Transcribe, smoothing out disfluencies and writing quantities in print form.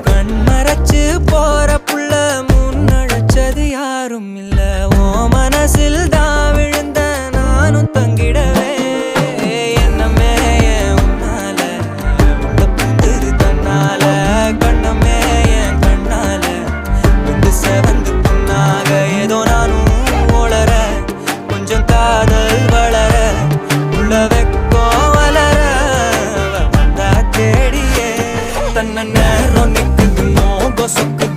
கண்மறைச்சு போற புள்ள முன்னழைச்சது யாரும் இல்ல. ஓ மனசில் தான் விழுந்த நானும் தங்கிடவே என்னமே உன்னால உள்ள புந்துரு தன்னால கண்ணமே என் கண்ணால வந்து செவந்து புண்ணாக ஏதோ நானும் ஓளற கொஞ்சம் காதல் வளர உள்ள வெக்கோ வளர வந்தா தேடியே தன்ன நேரம் நிக்குது மோகம் சொக்குது